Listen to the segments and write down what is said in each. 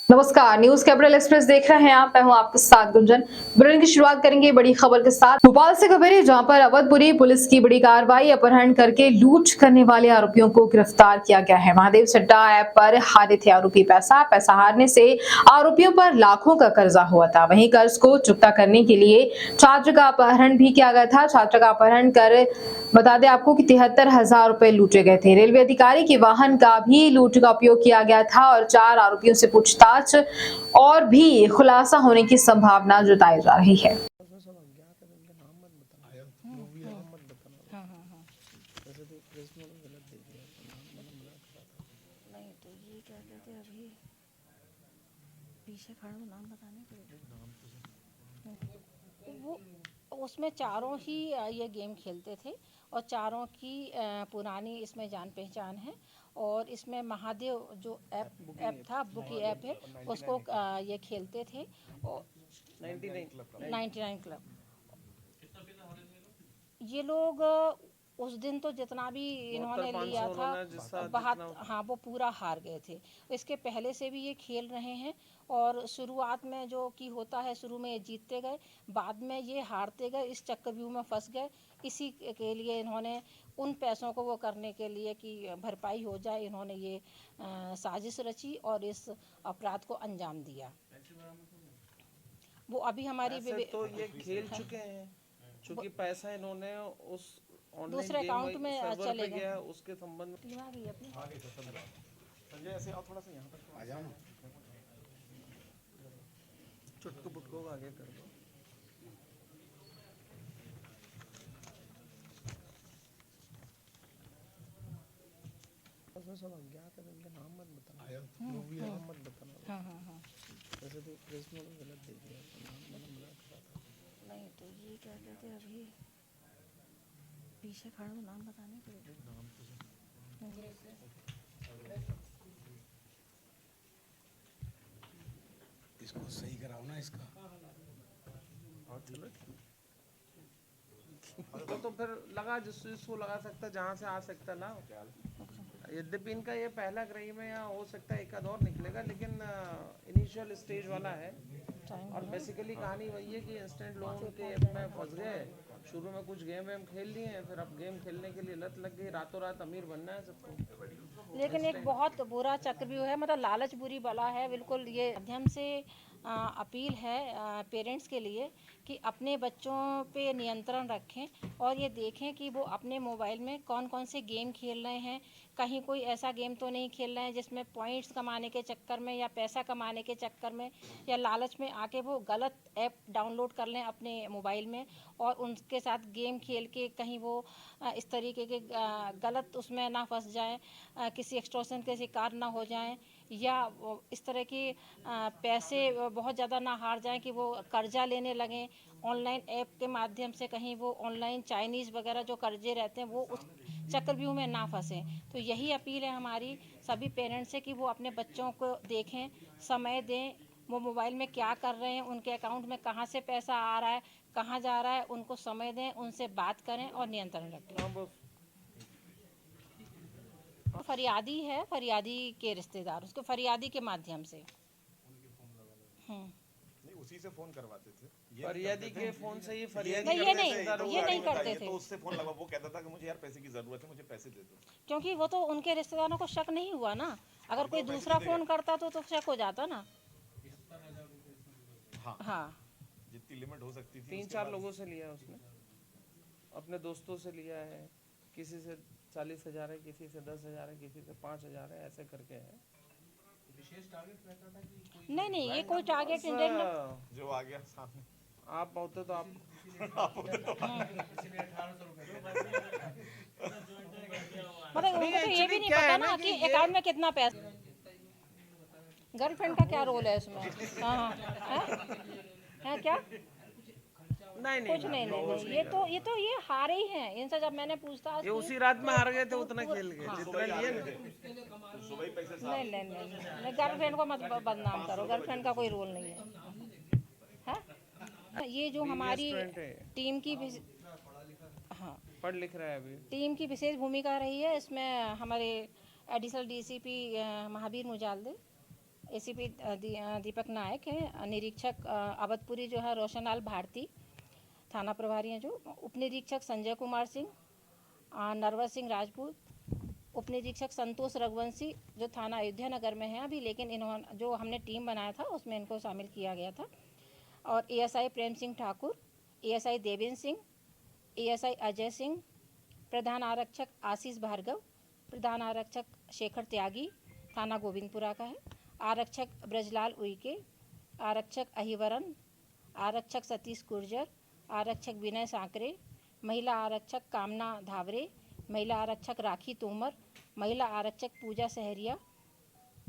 नमस्कार, news capital express देख रहे हैं आप। मैं हूं आपके साथ गुंजन। बुलेटिन की शुरुआत करेंगे बड़ी खबर के साथ। भोपाल से खबर है जहां पर अवधपुरी पुलिस की बड़ी कार्रवाई, अपहरण करके लूट करने वाले आरोपियों को गिरफ्तार किया गया है। महादेव सट्टा ऐप पर हारे थे आरोपी पैसा हारने से आरोपियों पर लाखों का कर्जा हुआ था। वहीं कर्ज को चुकता करने के लिए छात्र का अपहरण भी किया गया था। छात्र का अपहरण कर बता दें आपको कि 73,000 रुपए लूटे गए थे। रेलवे अधिकारी के वाहन का भी लूट का उपयोग किया गया था और 4 आरोपियों से पूछताछ और भी खुलासा होने की संभावना जताई जा रही है। सब अज्ञात है, उनका नाम मत बताना, जो भी है नाम मत बताना। हाँ। वैसे तो प्रेस में तो गलत दे दिया, तो नाम मैंने मना करा था। नहीं तो ये क्या कहते हैं, अभी पीछे खड़ा तो नाम बताने के वो उसमें चारों ही ये गेम खेलते थे और चारों की पुरानी इसमें जान पहचान है। और इसमें महादेव जो ऐप था, बुकी ऐप है, उसको ये खेलते थे। और 99 क्लब ये लोग उस दिन तो जितना भी इन्होंने लिया था बहुत, हाँ, वो पूरा हार गए थे। इसके पहले से भी ये खेल रहे हैं और शुरुआत में जो कि होता है, शुरू में ये जीतते गए, बाद में ये हारते गए, इस चक्रव्यूह में फंस गए। इसी के लिए इन्होंने उन पैसों को वो करने के लिए कि भरपाई हो जाए, इन्होंने ये साजिश रची और इस अपराध को अंजाम दिया। वो अभी हमारी तो ये खेल चुके हैं, क्योंकि पैसा इन्होंने उस दूसरे अकाउंट में चले गए, गया, उसके संबंध में दिमाग ही अपनी। संजय ऐसे आओ, थोड़ा सा यहाँ तक आ जाओ ना, चुटकू पुटको को आगे कर दो। उसमें सब अज्ञात है, उनका नाम मत बताना, जो भी है नाम मत बताना। हाँ। वैसे तो प्रेस में तो गलत दे दिया, तो नाम मैंने मना करा था। नहीं तो ये क्या कहते हैं, अभी पीछे खड़ा तो नाम बताने के इसको सही कराओ ना इसका। और चलो तो फिर लगा जिसको लगा सकता, जहाँ से आ सकता ना। यद्यपि इनका ये पहला क्राइम है, या हो सकता है एक आध और निकलेगा, लेकिन इनिशियल स्टेज वाला है। और बेसिकली कहानी वही है कि इंस्टेंट लोन के ऐप में फंस गए। शुरू में कुछ गेम वेम खेल लिए, फिर अब गेम खेलने के लिए लत लग गई, रातों रात अमीर बनना है सबको। लेकिन एक बहुत बुरा चक्रव्यूह है, मतलब लालच बुरी बला है बिल्कुल। ये माध्यम से अपील है पेरेंट्स के लिए कि अपने बच्चों पे नियंत्रण रखें और ये देखें कि वो अपने मोबाइल में कौन कौन से गेम खेल रहे हैं। कहीं कोई ऐसा गेम तो नहीं खेल रहे हैं जिसमें पॉइंट्स कमाने के चक्कर में या पैसा कमाने के चक्कर में या लालच में आके वो गलत ऐप डाउनलोड कर लें अपने मोबाइल में और उनके साथ गेम खेल के कहीं वो इस तरीके के गलत उसमें ना फंस जाएं, किसी एक्सटॉर्शन के शिकार ना हो जाएं, या इस तरह की पैसे बहुत ज़्यादा ना हार जाएं कि वो कर्जा लेने लगें। ऑनलाइन ऐप के माध्यम से कहीं वो ऑनलाइन चाइनीज़ वगैरह जो कर्जे रहते हैं वो उस चक्रव्यूह में ना फंसें। तो यही अपील है हमारी सभी पेरेंट्स से कि वो अपने बच्चों को देखें, समय दें, वो मोबाइल में क्या कर रहे हैं, उनके अकाउंट में कहाँ से पैसा आ रहा है, कहाँ जा रहा है, उनको समय दें, उनसे बात करें और नियंत्रण रखें। फरियादी है, फरियादी के रिश्तेदार उसको फरियादी के माध्यम से नहीं, उसी से फोन करवाते थे। फरियादी के फोन से ही फरियादी नहीं, ये नहीं करते थे। तो उससे फोन लगा, वो कहता था कि मुझे यार पैसे की जरूरत है, मुझे पैसे दे दो। क्योंकि वो तो उनके रिश्तेदारों को शक नहीं हुआ ना। अगर कोई दूसरा फोन करता तो शक हो जाता ना। हाँ, जितनी लिमिट हो सकती थी 3-4 लोगों से लिया उसने, अपने दोस्तों से लिया है, किसी से 40,000 है, किसी से 10,000 है, किसी से 5,000 है, ऐसे करके है। नहीं, ये कोई टारगेट इंटेंट। जो आ गया सामने। आप होते तो आप मतलब उनको तो ये भी नहीं पता ना कि अकाउंट में कितना पैसा। गर्लफ्रेंड का क्या रोल है इसमें? हाँ, है क्या? नहीं कुछ नहीं, ये तो ये हारे ही हैं। इनसे जब मैंने पूछताछ ये की, उसी रात में हार गए थे, उतना खेल गए जितना लिए नहीं, गर्लफ्रेंड को मत बदनाम करो, गर्लफ्रेंड का कोई रोल नहीं है। ये जो हमारी टीम की हाँ, पढ़ लिख रहा है अभी। टीम की विशेष भूमिका रही है इसमें। हमारे additional DCP Mahavir Mujalde ACP Deepak Nayak है, निरीक्षक अवधपुरी जो है रोशनलाल भारती, थाना प्रभारी हैं जो, उप निरीक्षक संजय कुमार सिंह, नरवर सिंह राजपूत, उप निरीक्षक संतोष रघुवंशी जो थाना अयोध्या नगर में है अभी, लेकिन इन्होंने जो हमने टीम बनाया था उसमें इनको शामिल किया गया था, और ASI Prem Singh Thakur, ASI Devendra Singh, ASI Ajay Singh, प्रधान आरक्षक आशीष भार्गव, प्रधान आरक्षक शेखर त्यागी, थाना गोविंदपुरा का है, आरक्षक ब्रजलाल उइके, आरक्षक अहिवरन, आरक्षक सतीश गुर्जर, आरक्षक विनय सांकरे, महिला आरक्षक कामना धावरे, महिला आरक्षक राखी तोमर, महिला आरक्षक पूजा सहरिया,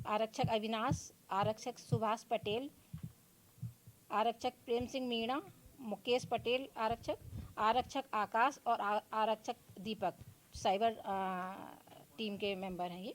आरक्षक अविनाश, आरक्षक सुभाष पटेल, आरक्षक प्रेम सिंह मीणा, मुकेश पटेल आरक्षक आकाश और आरक्षक दीपक साइबर टीम के मेंबर हैं ये।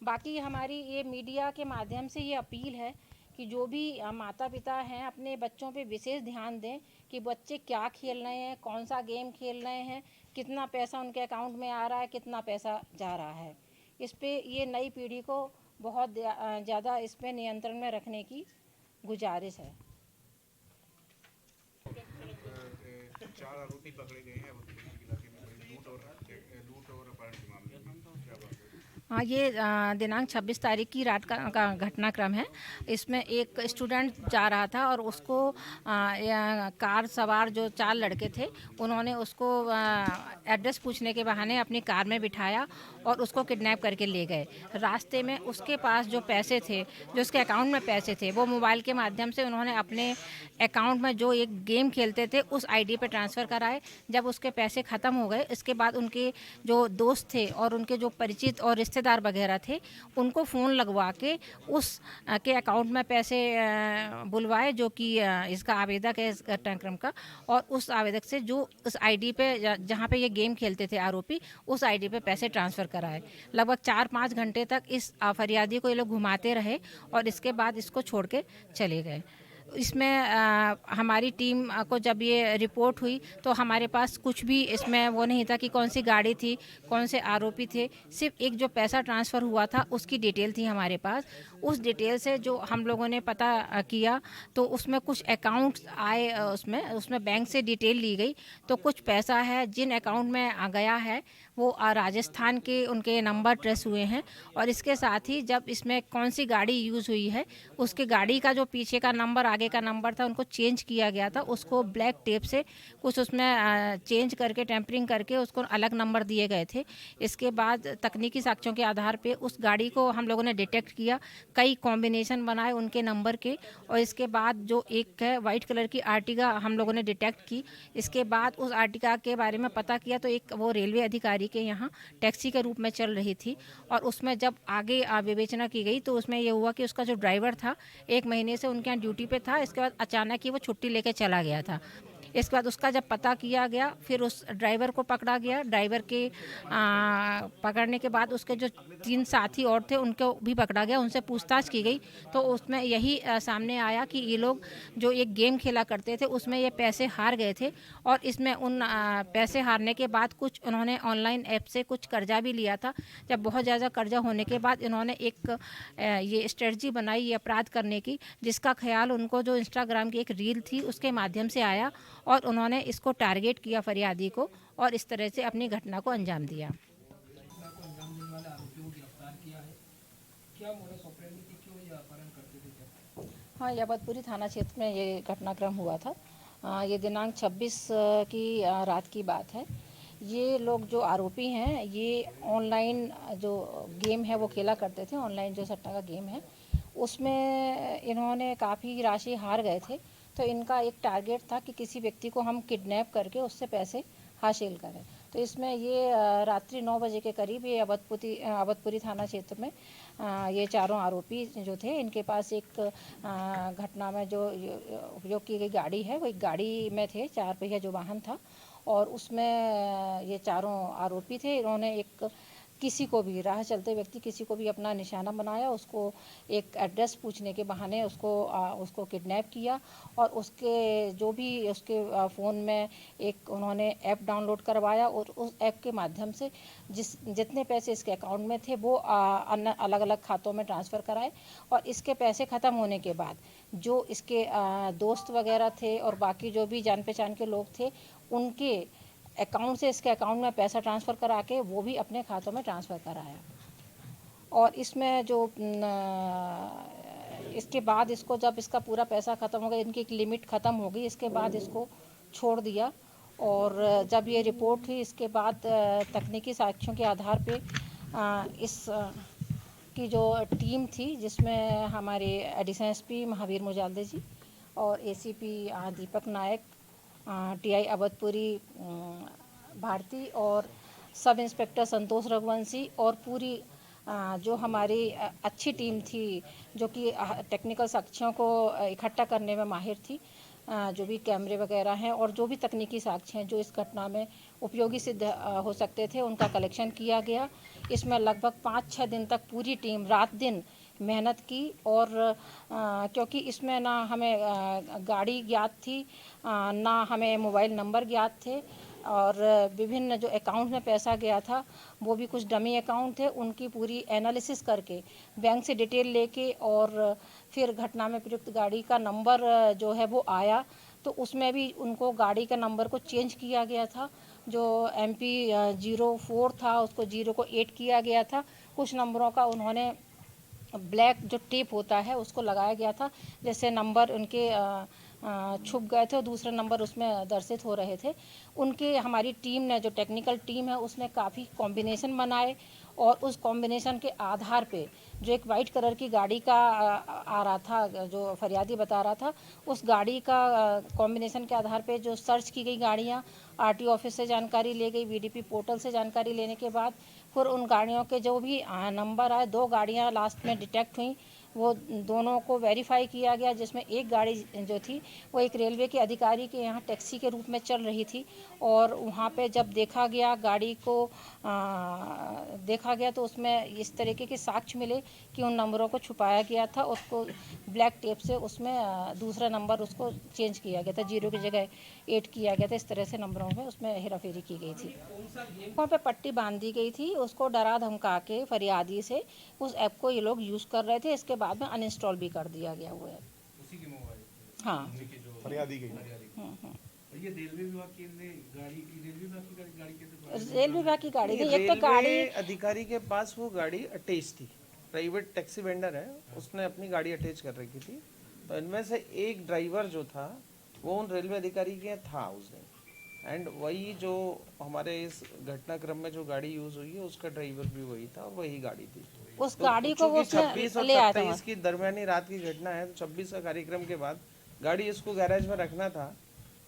बाकी हमारी ये मीडिया के माध्यम से ये अपील है कि जो भी माता पिता हैं अपने बच्चों पे विशेष ध्यान दें कि बच्चे क्या खेल रहे हैं, कौन सा गेम खेल रहे हैं, कितना पैसा उनके अकाउंट में आ रहा है, कितना पैसा जा रहा है। इस पे ये नई पीढ़ी को बहुत ज़्यादा इस पे नियंत्रण में रखने की गुजारिश है। 4 आरोपी पकड़े गए हैं अवधपुरी इलाके में लूट और अपहरण के मामले में, क्या बात है? हाँ, ये दिनांक 26 तारीख की रात का घटनाक्रम है। इसमें एक स्टूडेंट जा रहा था और उसको कार सवार जो 4 लड़के थे उन्होंने उसको एड्रेस पूछने के बहाने अपनी कार में बिठाया और उसको किडनैप करके ले गए। रास्ते में उसके पास जो पैसे थे, जो उसके अकाउंट में पैसे थे, वो मोबाइल के माध्यम से उन्होंने अपने अकाउंट में जो एक गेम खेलते थे उस आईडी पे ट्रांसफ़र कराए। जब उसके पैसे ख़त्म हो गए इसके बाद उनके जो दोस्त थे और उनके जो परिचित और रिश्तेदार वगैरह थे उनको फ़ोन लगवा के उस के अकाउंट में पैसे बुलवाए, जो कि इसका आवेदक है इस घटनाक्रम का, और उस आवेदक से जो उस आईडी पे जहाँ पे ये गेम खेलते थे आरोपी, उस आईडी पे पैसे ट्रांसफ़र कराए। लगभग 4-5 घंटे तक इस फरियादी को ये लोग घुमाते रहे और इसके बाद इसको छोड़ के चले गए। इसमें हमारी टीम को जब ये रिपोर्ट हुई तो हमारे पास कुछ भी इसमें वो नहीं था कि कौन सी गाड़ी थी, कौन से आरोपी थे, सिर्फ एक जो पैसा ट्रांसफ़र हुआ था उसकी डिटेल थी हमारे पास। उस डिटेल से जो हम लोगों ने पता किया तो उसमें कुछ अकाउंट्स आए, उसमें बैंक से डिटेल ली गई तो कुछ पैसा है जिन अकाउंट में गया है वो राजस्थान के उनके नंबर ट्रेस हुए हैं, और इसके साथ ही जब इसमें कौन सी गाड़ी यूज़ हुई है उसके गाड़ी का जो पीछे का नंबर आगे का नंबर था उनको चेंज किया गया था, उसको ब्लैक टेप से कुछ उसमें चेंज करके टेम्परिंग करके उसको अलग नंबर दिए गए थे। इसके बाद तकनीकी साक्ष्यों के आधार पे उस गाड़ी को हम लोगों ने डिटेक्ट किया, कई कॉम्बिनेशन बनाए उनके नंबर के, और इसके बाद जो एक है वाइट कलर की आर्टिगा हम लोगों ने डिटेक्ट की। इसके बाद उस आर्टिगा के बारे में पता किया तो एक वो रेलवे अधिकारी के यहाँ टैक्सी के रूप में चल रही थी, और उसमें जब आगे विवेचना की गई तो उसमें ये हुआ कि उसका जो ड्राइवर था 1 महीने से उनके यहाँ ड्यूटी पे था। इसके बाद अचानक ही वो छुट्टी लेके चला गया था। इसके बाद उसका जब पता किया गया फिर उस ड्राइवर को पकड़ा गया। ड्राइवर के पकड़ने के बाद उसके जो 3 साथी और थे उनको भी पकड़ा गया, उनसे पूछताछ की गई तो उसमें यही सामने आया कि ये लोग जो एक गेम खेला करते थे उसमें ये पैसे हार गए थे, और इसमें उन पैसे हारने के बाद कुछ उन्होंने ऑनलाइन ऐप से कुछ कर्जा भी लिया था। जब बहुत ज़्यादा कर्जा होने के बाद इन्होंने एक ये स्ट्रेटजी बनाई ये अपराध करने की, जिसका ख्याल उनको जो इंस्टाग्राम की एक रील थी उसके माध्यम से आया और उन्होंने इसको टारगेट किया फरियादी को, और इस तरह से अपनी घटना को अंजाम दिया। हाँ, अवधपुरी थाना क्षेत्र में ये घटनाक्रम हुआ था। ये दिनांक 26 की रात की बात है। ये लोग जो आरोपी हैं ये ऑनलाइन जो गेम है वो खेला करते थे, ऑनलाइन जो सट्टा का गेम है उसमें इन्होंने काफ़ी राशि हार गए थे। तो इनका एक टारगेट था कि किसी व्यक्ति को हम किडनैप करके उससे पैसे हासिल करें। तो इसमें ये रात्रि 9 बजे के करीब ये अवधपुरी थाना क्षेत्र में ये चारों आरोपी जो थे इनके पास एक घटना में जो उपयोग की गई गाड़ी है वो एक गाड़ी में थे, 4 पहिया जो वाहन था, और उसमें ये चारों आरोपी थे। इन्होंने एक किसी को भी राह चलते व्यक्ति किसी को भी अपना निशाना बनाया, उसको एक एड्रेस पूछने के बहाने उसको किडनैप किया और उसके जो भी उसके फ़ोन में एक उन्होंने ऐप डाउनलोड करवाया और उस ऐप के माध्यम से जितने पैसे इसके अकाउंट में थे वो अन्य अलग अलग खातों में ट्रांसफ़र कराए। और इसके पैसे ख़त्म होने के बाद जो इसके दोस्त वगैरह थे और बाकी जो भी जान पहचान के लोग थे उनके अकाउंट से इसके अकाउंट में पैसा ट्रांसफ़र करा के वो भी अपने खातों में ट्रांसफ़र कराया। और इसमें जो इसके बाद इसको जब इसका पूरा पैसा ख़त्म हो गया, इनकी एक लिमिट ख़त्म हो गई, इसके बाद इसको छोड़ दिया। और जब ये रिपोर्ट हुई इसके बाद तकनीकी साक्ष्यों के आधार पे इस की जो टीम थी जिसमें हमारे एडिशनल एसपी महावीर मुजाल्दे जी और एसीपी दीपक नायक, टीआई अवधपुरी भारती और सब इंस्पेक्टर संतोष रघुवंशी और पूरी जो हमारी अच्छी टीम थी जो कि टेक्निकल साक्ष्यों को इकट्ठा करने में माहिर थी, जो भी कैमरे वगैरह हैं और जो भी तकनीकी साक्ष्य हैं जो इस घटना में उपयोगी सिद्ध हो सकते थे उनका कलेक्शन किया गया। इसमें लगभग 5-6 दिन तक पूरी टीम रात दिन मेहनत की और क्योंकि इसमें ना हमें गाड़ी ज्ञात थी, ना हमें मोबाइल नंबर ज्ञात थे और विभिन्न जो अकाउंट में पैसा गया था वो भी कुछ डमी अकाउंट थे, उनकी पूरी एनालिसिस करके बैंक से डिटेल लेके और फिर घटना में प्रयुक्त गाड़ी का नंबर जो है वो आया तो उसमें भी उनको गाड़ी का नंबर को चेंज किया गया था। जो MP 04 था उसको 0 को 8 किया गया था। कुछ नंबरों का उन्होंने ब्लैक जो टेप होता है उसको लगाया गया था, जैसे नंबर उनके छुप गए थे और दूसरे नंबर उसमें दर्शित हो रहे थे। उनके हमारी टीम ने जो टेक्निकल टीम है उसने काफ़ी कॉम्बिनेशन बनाए और उस कॉम्बिनेशन के आधार पे जो एक वाइट कलर की गाड़ी का आ रहा था जो फरियादी बता रहा था, उस गाड़ी का कॉम्बिनेशन के आधार पे जो सर्च की गई गाड़ियाँ, RTO ऑफिस से जानकारी ले गई, VDP पोर्टल से जानकारी लेने के बाद फिर उन गाड़ियों के जो भी नंबर आए, 2 गाड़ियाँ लास्ट में डिटेक्ट हुई, वो दोनों को वेरीफाई किया गया जिसमें एक गाड़ी जो थी वो एक रेलवे के अधिकारी के यहाँ टैक्सी के रूप में चल रही थी और वहाँ पे जब देखा गया गाड़ी को देखा गया तो उसमें इस तरीके के साक्ष्य मिले कि उन नंबरों को छुपाया गया था, उसको ब्लैक टेप से उसमें दूसरा नंबर उसको चेंज किया गया था, 0 की जगह 8 किया गया था। इस तरह से नंबरों में उसमें हेराफेरी की गई थी। वहाँ पे पट्टी बांध दी गई थी, उसको डरा धमका के फरियादी से उस ऐप को ये लोग यूज़ कर रहे थे। इसके बाद में अनइंस्टॉल भी कर दिया गया वो ऐप। उसी के मोबाइल हाँ। फरियादी गई। ये रेलवे विभाग की गाड़ी रेलवे विभाग की गाड़ी थी। एक तो रेलवे गाड़ी अधिकारी के पास वो गाड़ी अटैच थी, प्राइवेट टैक्सी वेंडर है, उसने अपनी गाड़ी अटैच कर रखी थी। तो इनमें से एक ड्राइवर जो था वो उन रेलवे अधिकारी के था उस दिन, एंड वही जो हमारे इस घटनाक्रम में जो गाड़ी यूज हुई है उसका ड्राइवर भी वही था और वही गाड़ी थी। उस गाड़ी को वो 26 और ले आया था 27 की दरमियानी रात की घटना है। तो 26 का कार्यक्रम के बाद गाड़ी इसको गैरेज में रखना था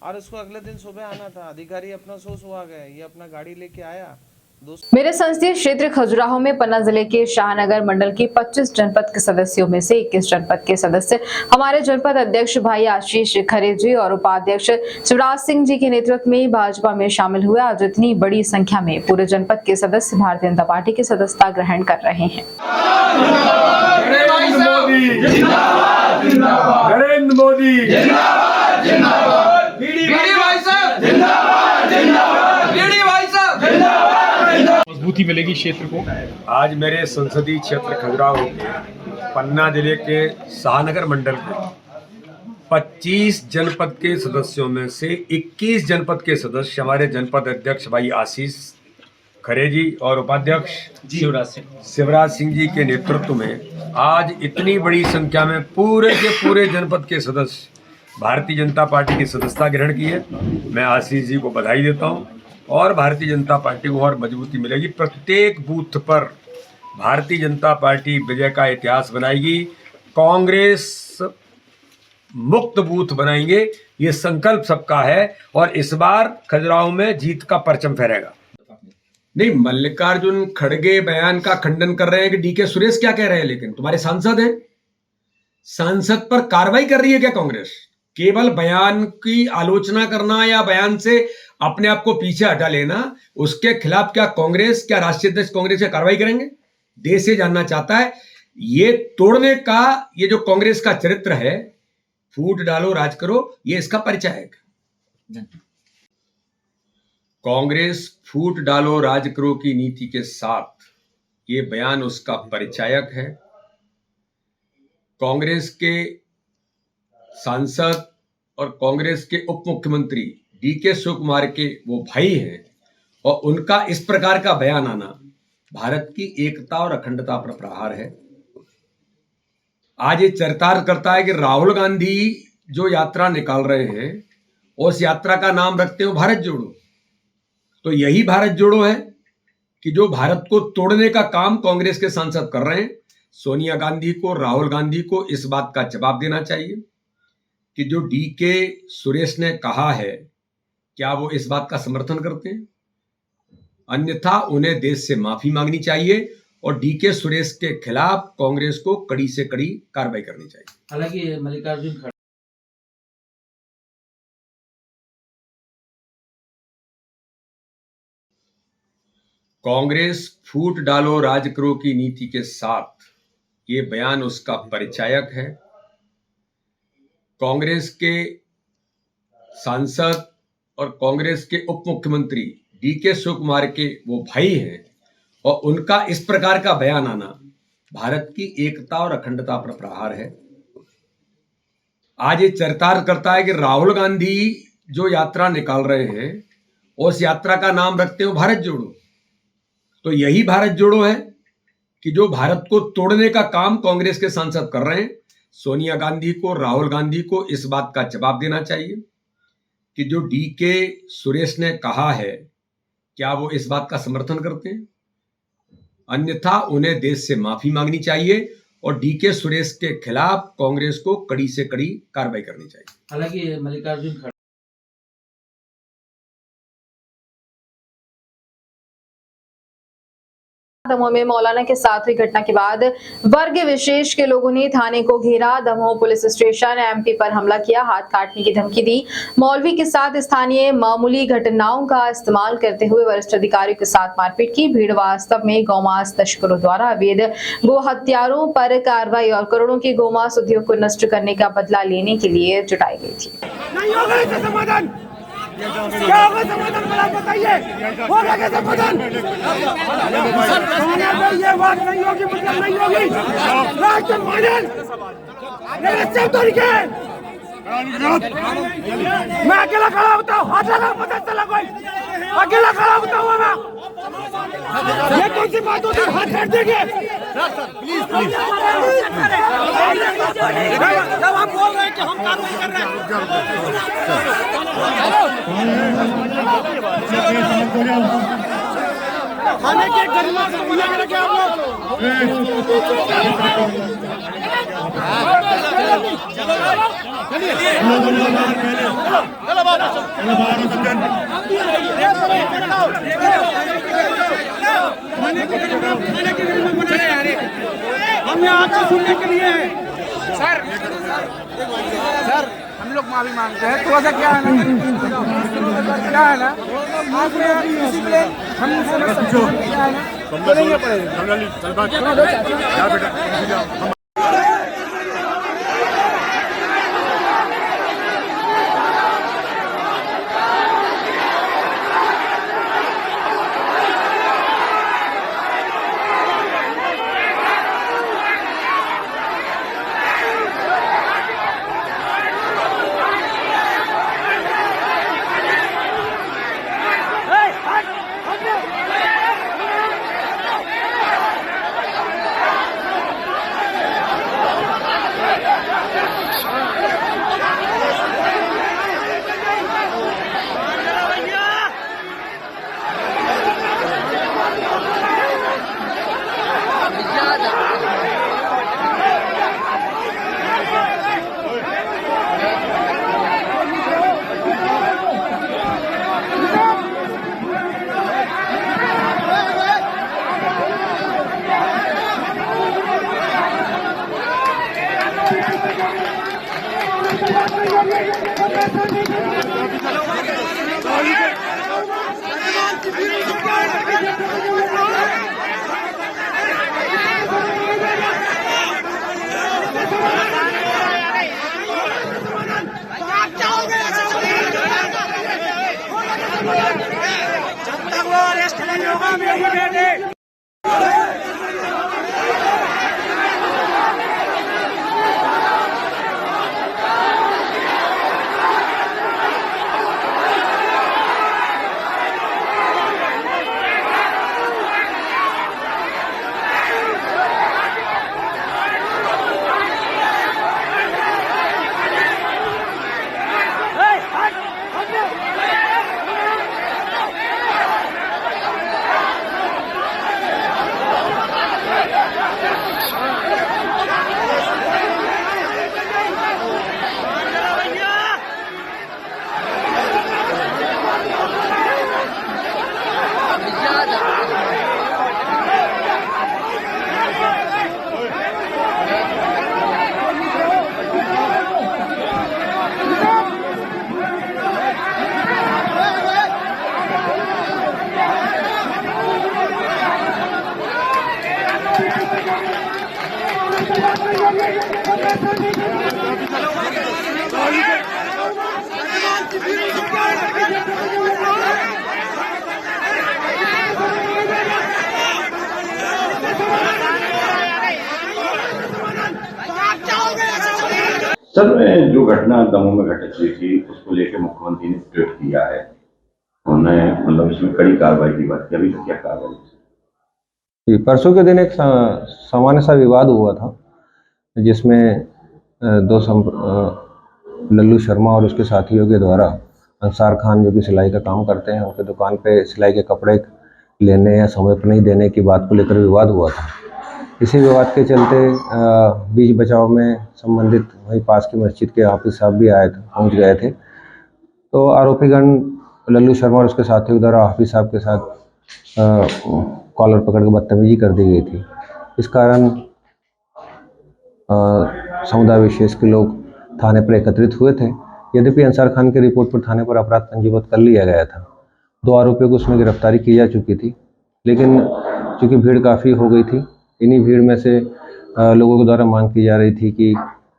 और इसको अगले दिन सुबह आना था। अधिकारी अपना सो सुहा गए, ये अपना गाड़ी लेके आया। मेरे संसदीय क्षेत्र खजुराहो में पन्ना जिले के शाहनगर मंडल के 25 जनपद के सदस्यों में से 21 जनपद के सदस्य हमारे जनपद अध्यक्ष भाई आशीष खरे जी और उपाध्यक्ष शिवराज सिंह जी के नेतृत्व में भाजपा में शामिल हुए। आज इतनी बड़ी संख्या में पूरे जनपद के सदस्य भारतीय जनता पार्टी की सदस्यता ग्रहण कर रहे हैं। नरेंद्र मोदी मजबूती मिलेगी क्षेत्र को। आज मेरे संसदीय क्षेत्र खजुराहो के पन्ना जिले के शाहनगर मंडल के 25 जनपद के सदस्यों में से 21 जनपद के सदस्य हमारे जनपद अध्यक्ष भाई आशीष खरे जी और उपाध्यक्ष शिवराज सिंह जी के नेतृत्व में आज इतनी बड़ी संख्या में पूरे के पूरे जनपद के सदस्य भारतीय जनता पार्टी की सदस्यता ग्रहण की है। मैं आशीष जी को बधाई देता हूं और भारतीय जनता पार्टी को और मजबूती मिलेगी। प्रत्येक बूथ पर भारतीय जनता पार्टी विजय का इतिहास बनाएगी, कांग्रेस मुक्त बूथ बनाएंगे, ये संकल्प सबका है और इस बार खजुराहो में जीत का परचम फहरेगा। नहीं, मल्लिकार्जुन खड़गे बयान का खंडन कर रहे हैं कि DK सुरेश क्या कह रहे हैं, लेकिन तुम्हारे सांसद हैं, सांसद पर कार्रवाई कर रही है क्या कांग्रेस? केवल बयान की आलोचना करना या बयान से अपने आप को पीछे हटा लेना, उसके खिलाफ क्या कांग्रेस, क्या राष्ट्रीय अध्यक्ष कांग्रेस क्या कार्रवाई करेंगे? देश ये जानना चाहता है। ये तोड़ने का ये जो कांग्रेस का चरित्र है, फूट डालो राज करो, ये इसका परिचायक है। कांग्रेस फूट डालो राज करो की नीति के साथ ये बयान उसका परिचायक है। कांग्रेस के सांसद और कांग्रेस के उप मुख्यमंत्री डीके शिव कुमार के वो भाई हैं और उनका इस प्रकार का बयान आना भारत की एकता और अखंडता पर प्रहार है। आज ये चरितार्थ करता है कि राहुल गांधी जो यात्रा निकाल रहे हैं, उस यात्रा का नाम रखते हो भारत जोड़ो। तो यही भारत जोड़ो है कि जो भारत को तोड़ने का काम कांग्रेस के सांसद कर रहे हैं। सोनिया गांधी को, राहुल गांधी को इस बात का जवाब देना चाहिए कि जो डीके सुरेश ने कहा है, क्या वो इस बात का समर्थन करते हैं? अन्यथा उन्हें देश से माफी मांगनी चाहिए और डीके सुरेश के खिलाफ कांग्रेस को कड़ी से कड़ी कार्रवाई करनी चाहिए। हालांकि मल्लिकार्जुन कांग्रेस फूट डालो राज करो की नीति के साथ ये बयान उसका परिचायक है। कांग्रेस के सांसद और कांग्रेस के उप मुख्यमंत्री डीके शिव कुमार के वो भाई हैं और उनका इस प्रकार का बयान आना भारत की एकता और अखंडता पर प्रहार है। आज ये चरितार्थ करता है कि राहुल गांधी जो यात्रा निकाल रहे हैं, उस यात्रा का नाम रखते हो भारत जोड़ो। तो यही भारत जोड़ो है कि जो भारत को तोड़ने का काम कांग्रेस के सांसद कर रहे हैं। सोनिया गांधी को, राहुल गांधी को इस बात का जवाब देना चाहिए कि जो डीके सुरेश ने कहा है, क्या वो इस बात का समर्थन करते हैं? अन्यथा उन्हें देश से माफी मांगनी चाहिए और डीके सुरेश के खिलाफ कांग्रेस को कड़ी से कड़ी कार्रवाई करनी चाहिए। हालांकि मल्लिकार्जुन दमोह में मौलाना के साथ हुई घटना के बाद वर्ग विशेष के लोगों ने थाने को घेरा। दमोह पुलिस स्टेशन एमपी पर हमला किया, हाथ काटने की धमकी दी। मौलवी के साथ स्थानीय मामूली घटनाओं का इस्तेमाल करते हुए वरिष्ठ अधिकारियों के साथ मारपीट की। भीड़ वास्तव में गौमांस तस्करों द्वारा अवैध गो हत्यारों पर कार्रवाई और करोड़ों की गौमांस उद्योग को नष्ट करने का बदला लेने के लिए जुटाई गई थी। क्या होगा समाधान बड़ा बताइए, होगा क्या समाधान? ये बात नहीं होगी, मतलब नहीं होगी। राष्ट्र मानन मेरे सब तरीके मैं अकेला खड़ा होता हूँ, हाथ लगा पता चला कोई अकेला खड़ा होता हूँ मैं। ये कौन सी बात होती है? हाथ फेंक देंगे प्लीज प्लीज। जब आप बोल रहे हैं कि हम कार्रवाई कर रहे हैं, खाने के गरिमा से मिला क्या आप हम यहाँ से सुनने के लिए हैं। सर हम लोग माफी मांगते हैं। थोड़ा सा क्या है ना आप हम समझ सकते हैं क्या है ना, बोलेंगे पड़ेगा। सर, जो घटना दमोह में घटित हुई थी उसको लेकर मुख्यमंत्री ने ट्वीट किया है, उन्होंने मतलब इसमें कड़ी कार्रवाई की बात की, अभी तक क्या कार्रवाई? परसों के दिन एक सामान्य सा विवाद हुआ था जिसमें लल्लू शर्मा और उसके साथियों के द्वारा अंसार खान जो कि सिलाई का काम करते हैं उनके दुकान पे सिलाई के कपड़े लेने या समय पर नहीं देने की बात को लेकर विवाद हुआ था। इसी विवाद के चलते बीच बचाव में संबंधित वहीं पास की मस्जिद के हाफिज साहब भी पहुंच गए थे। तो आरोपीगण लल्लू शर्मा और उसके साथियों के द्वारा हाफिज साहब के साथ कॉलर पकड़ के बदतमीजी कर दी गई थी। इस कारण समुदाय विशेष के लोग थाने पर एकत्रित हुए थे। यद्यपि अंसार खान की रिपोर्ट पर थाने पर अपराध पंजीबद्ध कर लिया गया था। 2 आरोपियों को उसमें गिरफ्तारी की जा चुकी थी, लेकिन चूँकि भीड़ काफ़ी हो गई थी, इन्हीं भीड़ में से लोगों के द्वारा मांग की जा रही थी कि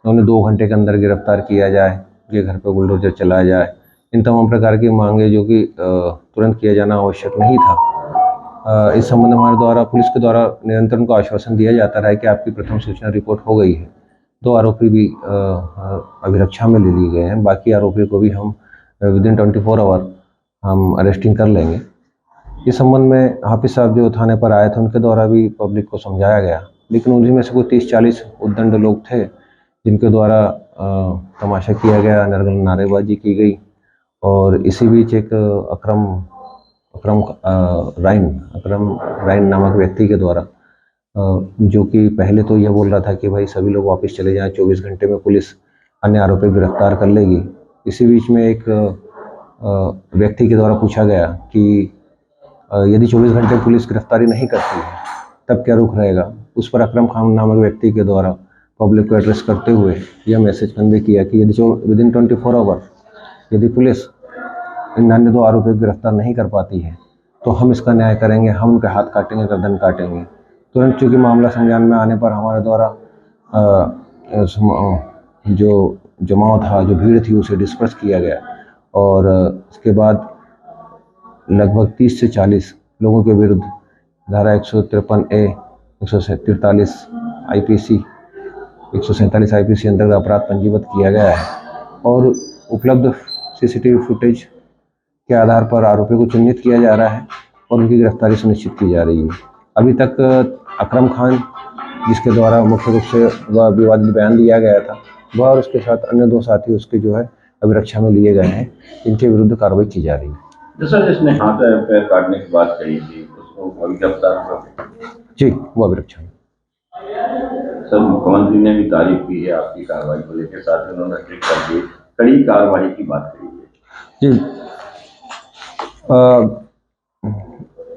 उन्हें 2 घंटे के अंदर गिरफ्तार किया जाए, उनके घर पर बुलडोजर चलाया जाए। इन तमाम प्रकार की मांगे जो कि तुरंत किया जाना आवश्यक नहीं था। इस संबंध में हमारे द्वारा पुलिस के द्वारा निरंतर उनको आश्वासन दिया जाता रहा है कि आपकी प्रथम सूचना रिपोर्ट हो गई है। 2 आरोपी भी अभिरक्षा में ले लिए गए हैं। बाकी आरोपियों को भी हम विदिन 24 आवर हम अरेस्टिंग कर लेंगे। इस संबंध में हाफिज साहब जो थाने पर आए थे उनके द्वारा भी पब्लिक को समझाया गया, लेकिन उन्हीं में से कोई 30-40 उद्दंड लोग थे जिनके द्वारा तमाशा किया गया, नारेबाजी की गई। और इसी बीच एक अकरम राइन नामक व्यक्ति के द्वारा जो कि पहले तो यह बोल रहा था कि भाई सभी लोग वापस चले जाएं, 24 घंटे में पुलिस अन्य आरोपी गिरफ्तार कर लेगी। इसी बीच में एक व्यक्ति के द्वारा पूछा गया कि यदि 24 घंटे पुलिस गिरफ्तारी नहीं करती है तब क्या रुख रहेगा। उस पर अकरम खान नामक व्यक्ति के द्वारा पब्लिक को एड्रेस करते हुए यह मैसेज कन्वे किया कि यदि विदिन 24 आवर यदि पुलिस इन अन्य 2 आरोपियों को गिरफ्तार नहीं कर पाती है तो हम इसका न्याय करेंगे, हम उनके हाथ काटेंगे, गर्दन काटेंगे। तुरंत चूँकि मामला संज्ञान में आने पर हमारे द्वारा जो जमाव था, जो भीड़ थी, उसे डिस्पर्स किया गया और उसके बाद लगभग 30 से 40 लोगों के विरुद्ध धारा 153A, 143 IPC, 147 IPC अंतर्गत अपराध पंजीबद्ध किया गया है और उपलब्ध CCTV फुटेज के आधार पर आरोपियों को चिन्हित किया जा रहा है और उनकी गिरफ्तारी सुनिश्चित की जा रही है। अभी तक अकरम खान, जिसके द्वारा मुख्य रूप से वह विवादित बयान दिया गया था, वह और उसके साथ अन्य 2 साथी उसके जो है अभिरक्षा में लिए गए हैं। इनके विरुद्ध कार्रवाई की जा रही है। सर, जिसने हाथ पैर काटने की बात कही थी उसको अभी गिरफ्तार हुआ? जी, वो अभिरक्षा में। सर, मुख्यमंत्री ने भी तारीफ की है आपकी कार्रवाई को लेकर, साथ ही उन्होंने ट्वीट करके कड़ी कार्रवाई की बात कही है। जी,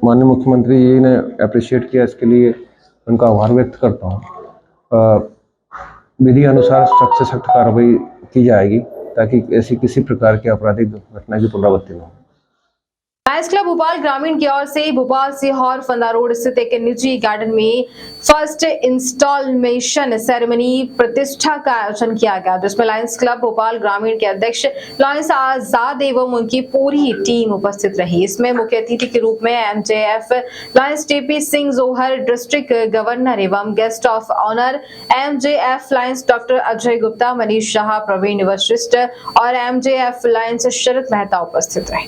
माननीय मुख्यमंत्री जी ने अप्रिशिएट किया, इसके लिए उनका आभार व्यक्त करता हूँ। विधि अनुसार सख्त से सख्त कार्रवाई की जाएगी ताकि ऐसी किसी प्रकार की आपराधिक घटना की पुनरावृत्ति न हो। लायंस क्लब भोपाल ग्रामीण की ओर से भोपाल सीहोर फंदा रोड स्थित एक निजी गार्डन में फर्स्ट इंस्टॉलेशन सेरेमनी प्रतिष्ठा का आयोजन किया गया, जिसमें लायंस क्लब भोपाल ग्रामीण के अध्यक्ष लायंस आजाद एवं उनकी पूरी टीम उपस्थित रही। इसमें मुख्य अतिथि के रूप में MJF lions TP Singh Johar, district governor एवं guest of honour MJF lions doctor Ajay Gupta, Manish Shah, Praveen Vashishtha और MJF लायंस शरद मेहता उपस्थित रहे।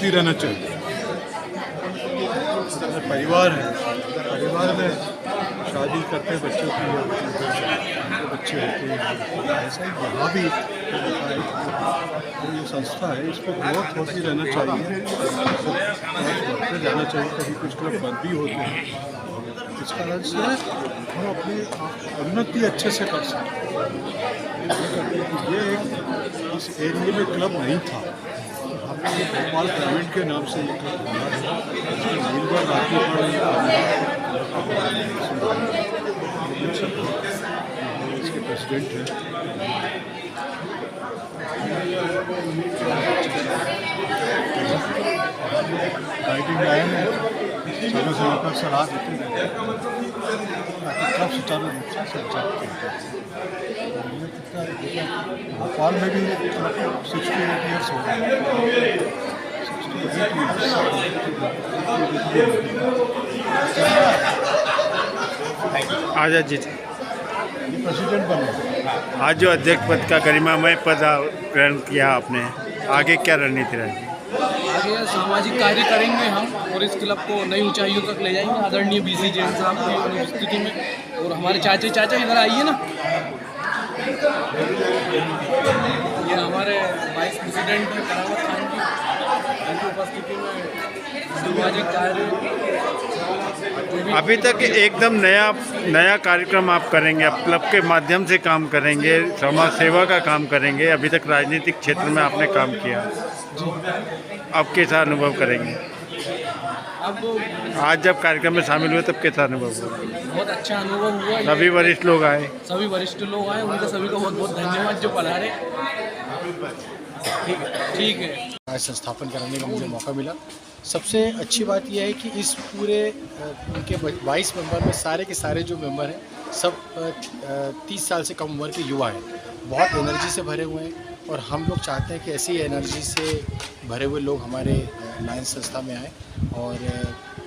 रहना चाहिए। परिवार है, परिवार में शादी करते बच्चों की बच्चे होते हैं, ऐसा ही यहाँ भी ये संस्था है, इसको ग्रोथ होती रहना चाहिए, बढ़ते जाना चाहिए। कभी कुछ क्लब बंद भी होते हैं, इस कारण से हम अपनी उन्नति अच्छे से कर सकते हैं। ये एक इस एरिया में क्लब नहीं था, हमने भोपाल ग्रामीण के नाम से ये क्लब बना है, इसके प्रेसिडेंट हैं। गाइडिंग लाइन है, समय समय पर सलाह देते हैं, क्लब सुचारू रूप से संचालित करते हैं। भोपाल में भी 68 ईयर्स हो गए, 68 आजाद जी प्रेसिडेंट बने। आज जो अध्यक्ष पद का गरिमामय पद ग्रहण किया आपने, आगे क्या रणनीति रहेगी? आगे सामाजिक कार्य करेंगे हम और इस क्लब को नई ऊंचाइयों तक ले जाएंगे। आदरणीय BC जैन साहब की उपस्थिति में और हमारे चाचा इधर आइए ना, ये हमारे वाइस प्रेसिडेंट करावत खान जी, उनकी उपस्थिति में सामाजिक कार्य अभी तक एकदम नया कार्यक्रम आप करेंगे, आप क्लब के माध्यम से काम करेंगे, समाज सेवा का काम करेंगे। अभी तक राजनीतिक क्षेत्र में आपने काम किया, अब कैसा अनुभव करेंगे? अब आज जब कार्यक्रम में शामिल हुए तब कैसा अनुभव हुआ? बहुत अच्छा अनुभव हुआ। सभी वरिष्ठ लोग आए, उनका सभी को बहुत बहुत धन्यवाद जो पधारे। ठीक है, आज संस्थापन कराने का मुझे मौका मिला। सबसे अच्छी बात यह है कि इस पूरे उनके 22 मेंबर में सारे के सारे जो मेंबर हैं सब 30 साल से कम उम्र के युवा हैं, बहुत एनर्जी से भरे हुए हैं और हम लोग चाहते हैं कि ऐसी एनर्जी से भरे हुए लोग हमारे लायंस संस्था में आए। और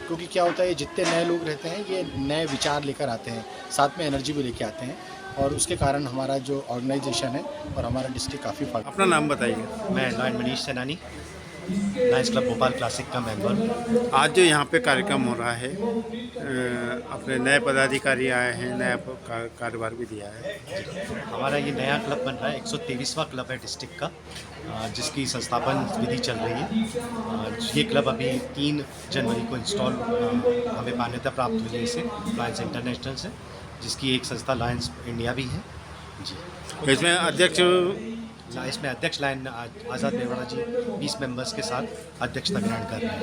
क्योंकि क्या होता है, जितने नए लोग रहते हैं ये नए विचार लेकर आते हैं, साथ में एनर्जी भी लेके आते हैं और उसके कारण हमारा जो ऑर्गेनाइजेशन है और हमारा डिस्ट्रिक्ट काफ़ी फायदा। अपना नाम बताइए। मैं लॉयन मनीष सेनानी, लायंस क्लब भोपाल क्लासिक का मेंबर। आज जो यहाँ पे कार्यक्रम हो रहा है, अपने नए पदाधिकारी आए हैं, नया कार्यभार भी दिया है। हमारा ये नया क्लब बन रहा है, 123वां क्लब है डिस्ट्रिक्ट का, जिसकी संस्थापन विधि चल रही है। ये क्लब अभी 3 जनवरी को इंस्टॉल हमें मान्यता प्राप्त हुई है इसे लायंस इंटरनेशनल से, जिसकी एक संस्था लायंस इंडिया भी है जी। इसमें अध्यक्ष इसमें अध्यक्ष लाइन आज़ाद मेवाड़ा जी 20 मेंबर्स के साथ अध्यक्षता ग्रहण कर रहे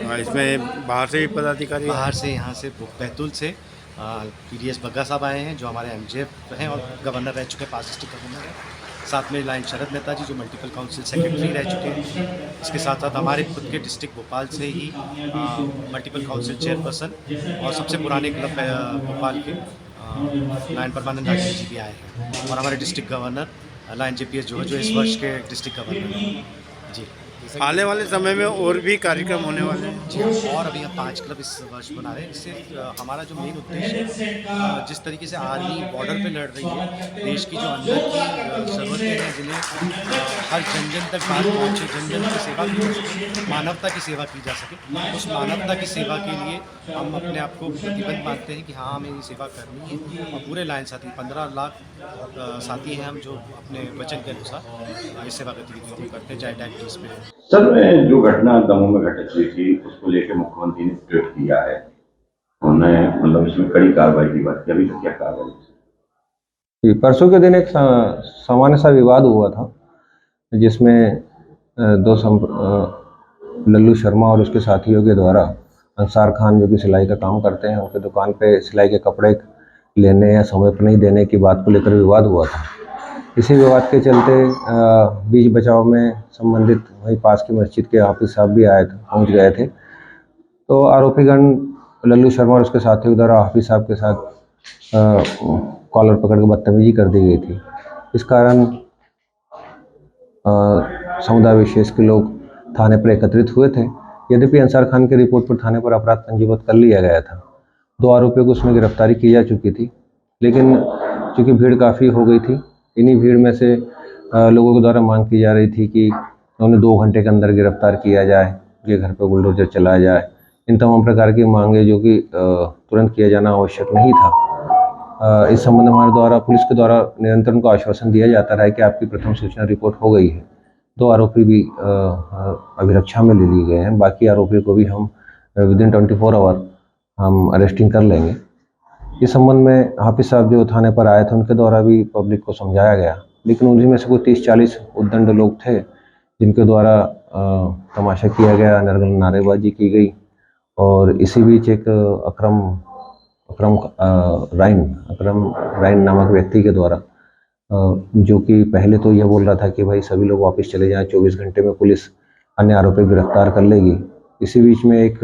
हैं। इसमें बाहर से भी पदाधिकारी बाहर से यहाँ से बैतूल से PDS बग्गा साहब आए हैं जो हमारे MJF हैं और गवर्नर रह चुके हैं, 5 डिस्ट्रिक्ट गवर्नर हैं। साथ में लाइन शरद मेहता जी जो मल्टीपल काउंसिल सेक्रेटरी रह चुके हैं। इसके साथ साथ हमारे खुद के डिस्ट्रिक्ट भोपाल से ही मल्टीपल काउंसिल चेयरपर्सन और सबसे पुराने क्लब भोपाल के लाइन परमानंद राठी जी भी आए हैं और हमारे डिस्ट्रिक्ट गवर्नर लाइन JPS जो इस वर्ष के डिस्ट्रिक्ट गवर्नर हैं जी। आने वाले समय में और भी कार्यक्रम होने वाले हैं जी, और अभी हम 5 क्लब इस वर्ष बना रहे हैं। इससे हमारा जो मेन उद्देश्य है, जिस तरीके से आर्मी बॉर्डर पे लड़ रही है, देश की जो अंदर की ज़रूरतें हैं जिन्हें हर जन जन तक बात पहुँचे, जन जन की सेवा की जा सके, मानवता की सेवा की जा सके, उस मानवता की सेवा के लिए हम अपने आप को प्रतिबद्ध मानते हैं कि हाँ हमें ये सेवा करनी है। और पूरे लाइन साथी 15 लाख साथी हैं हम जो अपने वचन के अनुसार इस सेवा गतिविधियों को करते हैं, चाहे डायबिटीज़ पे। सर, जो घटना दमोह में घटित हुई थी उसको लेकर मुख्यमंत्री ने ट्वीट किया है, उन्होंने मतलब इसमें कड़ी कार्रवाई की बात की। अभी तक क्या कार्रवाई? परसों के दिन एक सामान्य सा विवाद हुआ था जिसमें लल्लू शर्मा और उसके साथियों के द्वारा अंसार खान जो कि सिलाई का काम करते हैं उनके दुकान पे सिलाई के कपड़े लेने या समय पर नहीं देने की बात को लेकर विवाद हुआ था। इसी विवाद के चलते बीच बचाव में संबंधित वहीं पास की मस्जिद के हाफिज साहब भी पहुंच गए थे। तो आरोपीगण लल्लू शर्मा और उसके साथियों के द्वारा हाफिज साहब के साथ कॉलर पकड़ के बदतमीजी कर दी गई थी। इस कारण समुदाय विशेष के लोग थाने पर एकत्रित हुए थे। यद्यपि अंसार खान की रिपोर्ट पर थाने पर अपराध पंजीबद्ध कर लिया गया था। 2 आरोपियों को उसमें गिरफ्तारी की जा चुकी थी, लेकिन चूँकि भीड़ काफ़ी हो गई थी, इन्हीं भीड़ में से लोगों के द्वारा मांग की जा रही थी कि उन्हें 2 घंटे के अंदर गिरफ्तार किया जाए, ये घर पर बुलडोजर चलाया जाए। इन तमाम प्रकार की मांगे जो कि तुरंत किया जाना आवश्यक नहीं था। इस संबंध में हमारे द्वारा पुलिस के द्वारा निरंतर उनको आश्वासन दिया जाता रहा है कि आपकी प्रथम सूचना रिपोर्ट हो गई है। 2 आरोपी भी अभिरक्षा में ले लिए गए हैं। बाकी आरोपियों को भी हम विदिन 24 आवर हम अरेस्टिंग कर लेंगे। इस संबंध में हाफिज साहब जो थाने पर आए थे उनके द्वारा भी पब्लिक को समझाया गया, लेकिन उन्हीं में से कोई 30-40 उद्दंड लोग थे जिनके द्वारा तमाशा किया गया, नरगल नारेबाजी की गई। और इसी बीच एक अकरम राइन नामक व्यक्ति के द्वारा जो कि पहले तो यह बोल रहा था कि भाई सभी लोग वापस चले जाएं, 24 घंटे में पुलिस अन्य आरोपी गिरफ्तार कर लेगी। इसी बीच में एक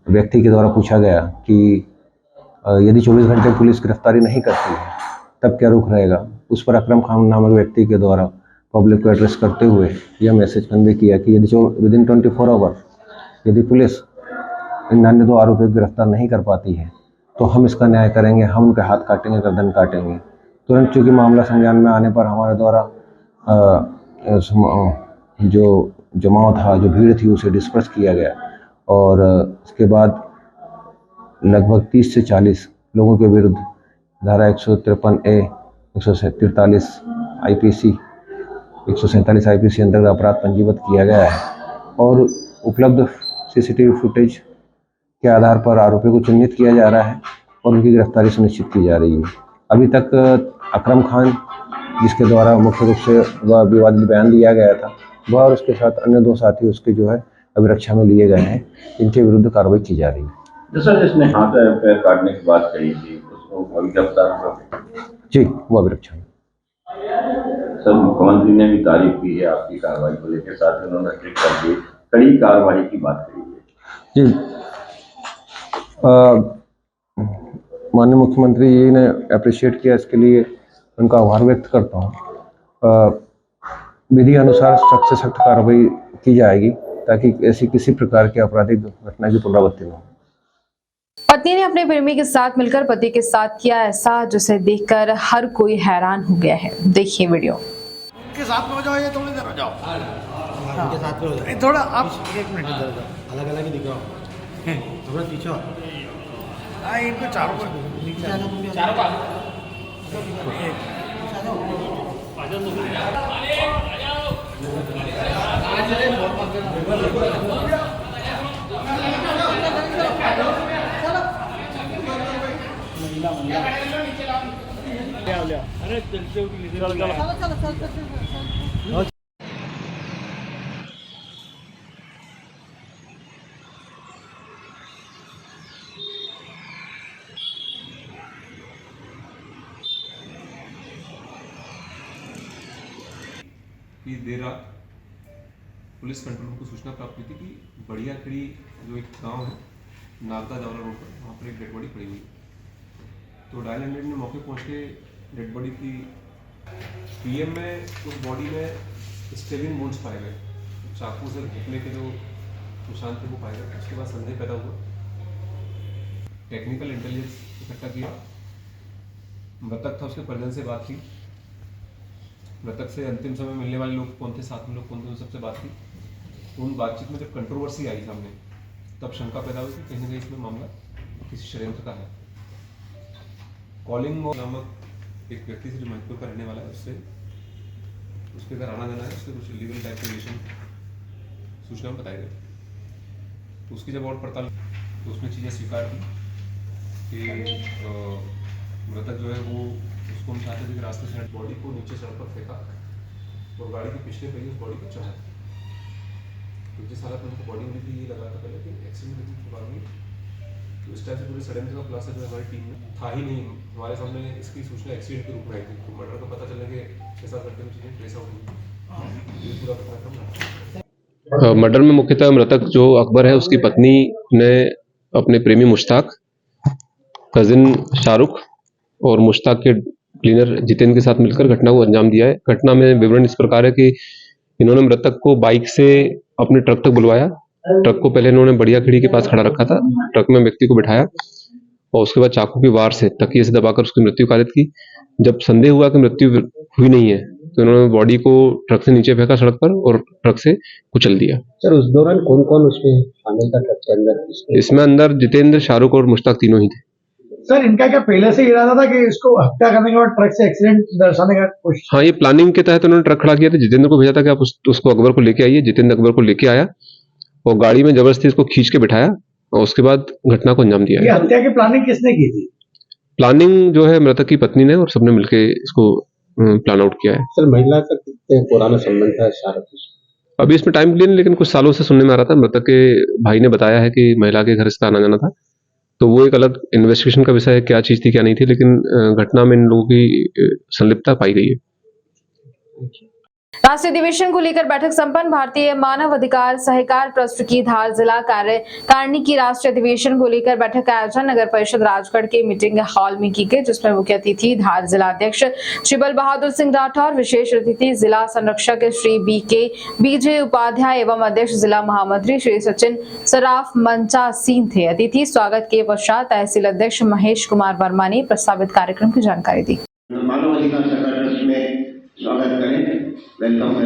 व्यक्ति के द्वारा पूछा गया कि यदि 24 घंटे पुलिस गिरफ्तारी नहीं करती है तब क्या रुख रहेगा। उस पर अकरम खान नामक व्यक्ति के द्वारा पब्लिक को एड्रेस करते हुए यह मैसेज कन्वे किया कि यदि विदिन 24 आवर यदि पुलिस इन अन्य 2 आरोपियों को गिरफ्तार नहीं कर पाती है तो हम इसका न्याय करेंगे, हम उनके हाथ काटेंगे, गर्दन काटेंगे। तुरंत चूँकि मामला संज्ञान में आने पर हमारे द्वारा जो जमाव था, जो भीड़ थी, उसे डिस्पर्स किया गया और इसके बाद लगभग 30 से 40 लोगों के विरुद्ध धारा 153A, 143 IPC, 147 IPC अंतर्गत अपराध पंजीबद्ध किया गया है और उपलब्ध CCTV फुटेज के आधार पर आरोपियों को चिन्हित किया जा रहा है और उनकी गिरफ्तारी सुनिश्चित की जा रही है। अभी तक अकरम खान, जिसके द्वारा मुख्य रूप से वह विवादित बयान दिया गया था, वह और उसके साथ अन्य 2 साथी उसके जो है अभिरक्षा में लिए गए हैं। इनके विरुद्ध कार्रवाई की जा रही है। सर, जिसने हाथ पैर काटने की बात कही थी उसको अभी गिरफ्तार हुआ? जी, वो अभिरक्षा में। सर, मुख्यमंत्री ने भी तारीफ की है आपकी कार्रवाई को लेकर, साथ ही उन्होंने ट्वीट करके कड़ी कार्रवाई की बात कही है। जी, माननीय मुख्यमंत्री जी ने अप्रिशिएट किया, इसके लिए उनका आभार व्यक्त करता हूँ। विधि अनुसार सख्त से सख्त कार्रवाई की जाएगी ताकि ऐसी किसी प्रकार की आपराधिक घटना की पुनरावृत्ति न हो। पत्नी ने अपने प्रेमी के साथ मिलकर पति के साथ किया ऐसा जिसे देखकर हर कोई हैरान हो गया है। देखिए वीडियो। उनके साथ में हो जाओ या थोड़ी देर हो जाओ। उनके साथ में हो जाओ। थोड़ा आप 1 मिनट इधर जाओ। अलग-अलग ही दिख रहा हूं। थोड़ा पीछे हो। हां, इनको चारों को नीचे आ जाओ। चारों का कि देर रात पुलिस कंट्रोल रूम को सूचना प्राप्त हुई थी कि बढ़िया खड़ी जो एक गांव है नागदा जावला रोड पर, वहाँ पर एक डेड बॉडी पड़ी हुई। तो डायल 100 ने मौके पहुँच के डेड बॉडी की पीएम में उस बॉडी में स्टेबिंग वुंड्स पाए गए, चाकू से घुटने के जो निशान थे वो पाए गए। उसके बाद संदेह पैदा हुआ, टेक्निकल इंटेलिजेंस इकट्ठा किया, मृतक था उसके परिजन से बात की, मृतक से अंतिम समय मिलने वाले लोग कौन थे, साथ में लोग कौन थे, उन सबसे बात की। उन बातचीत में जब कंट्रोवर्सी आई सामने, तब शंका पैदा हुई कि कहीं ना कहीं इसमें मामला किसी षड्यंत्र का है। कॉलिंग नामक एक व्यक्ति से जो मणिपुर का रहने वाला है, उससे उसके घर आना जाना है, उससे कुछ इलीगल टाइप के रिलेशन सूचना में बताई गई। तो उसकी जब और पड़ताल तो उसमें चीज़ें स्वीकार की कि मृतक जो है वो उसको हम चाहते थे कि रास्ते से बॉडी को नीचे सड़क पर फेंका और गाड़ी के पिछले पहिए उस बॉडी को चढ़ा। तो जिस हालत में उनको बॉडी मिली थी ये लगा था पहले कि एक्सीडेंट हुई थी बाद में। तो इस टाइप से पूरे षड्यंत्र का खुलासा जो हमारी टीम में था ही नहीं। हमारे सामने इसकी सूचना एक्सीडेंट के रूप में आई थी, तो मर्डर का पता चलने के 6-7 घंटे में चीज़ें ट्रेस आउट हुई। ये पूरा घटनाक्रम मर्डर में मुख्यतः मृतक जो अकबर है उसकी पत्नी ने अपने प्रेमी मुश्ताक, कजिन शाहरुख और मुश्ताक के क्लीनर जितेंद्र के साथ मिलकर घटना को अंजाम दिया है। घटना में विवरण इस प्रकार है कि इन्होंने मृतक को बाइक से अपने ट्रक तक बुलवाया। ट्रक को पहले इन्होंने बढ़िया खिड़ी के पास खड़ा रखा था, ट्रक में व्यक्ति को बिठाया और उसके बाद चाकू की वार से तकिए से दबाकर उसकी मृत्यु कारित की। जब संदेह हुआ कि मृत्यु हुई नहीं है तो इन्होंने बॉडी को ट्रक से नीचे फेंका सड़क पर और ट्रक से कुचल दिया। सर उस दौरान कौन कौन उसमें शामिल था ट्रक के अंदर? इसमें अंदर जितेंद्र, शाहरुख और मुश्ताक तीनों ही थे। सर इनका क्या पहले से इरादा था कि इसको हत्या करने के बाद ट्रक से एक्सीडेंट दर्शाने का कोशिश? हाँ, ये प्लानिंग के तहत उन्होंने ट्रक खड़ा किया था। जितेंद्र को भेजा था कि आप उसको अकबर को लेके आइए। जितेंद्र अकबर को लेके आया और गाड़ी में जबरदस्ती इसको खींच के बिठाया और उसके बाद घटना को अंजाम दिया। ये हत्या की प्लानिंग किसने की थी? प्लानिंग जो है मृतक की पत्नी ने और सबने मिलकर इसको प्लान आउट किया है। सर महिला का कितने पुराना संबंध था शाहरुख? अभी इसमें टाइम क्लियर नहीं, लेकिन कुछ सालों से सुनने में आ रहा था। मृतक के भाई ने बताया है कि महिला के घर इसका आना जाना था, तो वो एक अलग इन्वेस्टिगेशन का विषय है, क्या चीज थी क्या नहीं थी, लेकिन घटना में इन लोगों की संलिप्तता पाई गई है। राष्ट्रीय अधिवेशन को लेकर बैठक संपन्न। भारतीय मानव अधिकार सहकार ट्रस्ट की धार जिला कार्यकारिणी की राष्ट्रीय अधिवेशन को लेकर बैठक का आयोजन नगर परिषद राजगढ़ के मीटिंग हॉल में की गई, जिसमें मुख्य अतिथि धार जिला अध्यक्ष श्री बल बहादुर सिंह राठौर, विशेष अतिथि जिला संरक्षक श्री बीजे उपाध्याय एवं अध्यक्ष जिला महामंत्री श्री सचिन सराफ मंचा सीन थे। अतिथि स्वागत के पश्चात तहसील अध्यक्ष महेश कुमार वर्मा ने प्रस्तावित कार्यक्रम की जानकारी दी। मानव अधिकार सहकार ट्रस्ट में स्वागत करें, वेलकम है।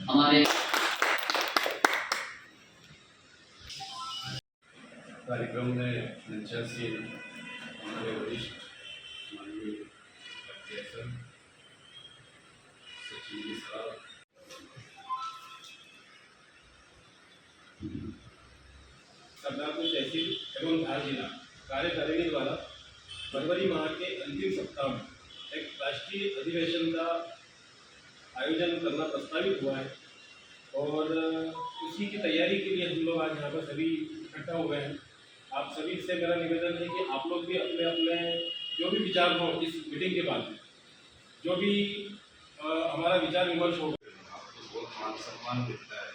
हमारे कार्यक्रम में मंचा से हमारे वरिष्ठ माननीय अध्यक्ष सचिन सराफ, सरदारपुर तहसील एवं धार जिला कार्यकारिणी द्वारा फरवरी माह के अंतिम सप्ताह में एक राष्ट्रीय अधिवेशन का आयोजन करना प्रस्तावित हुआ है और उसी की तैयारी के लिए हम लोग आज यहाँ पर सभी इकट्ठा हुए हैं। आप सभी से मेरा निवेदन है कि आप लोग भी अपने अपने जो भी विचार हो इस मीटिंग के बाद में जो भी हमारा विचार विमर्श होगा, आपको बहुत मान सम्मान मिलता है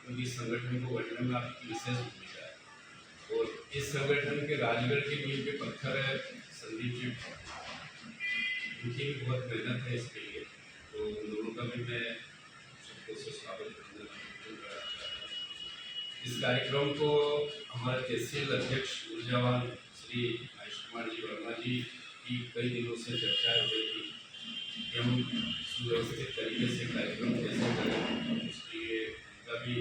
क्योंकि इस संगठन को गठन में आपकी विशेष भूमिका है और इस संगठन के राजगढ़ के नींव पे पत्थर है संदीप जी, उनकी भी बहुत मेहनत है इसके लिए, तो उन दोनों का भी मैं सबको से स्वागत करना चाहता हूँ। इस कार्यक्रम को हमारे तहसील अध्यक्ष ऊर्जावान श्री महेश कुमार जी वर्मा जी की कई दिनों से चर्चा हो रही थी कि हम सुव्यवस्थित तरीके से कार्यक्रम कैसे करें, उसके लिए उनका भी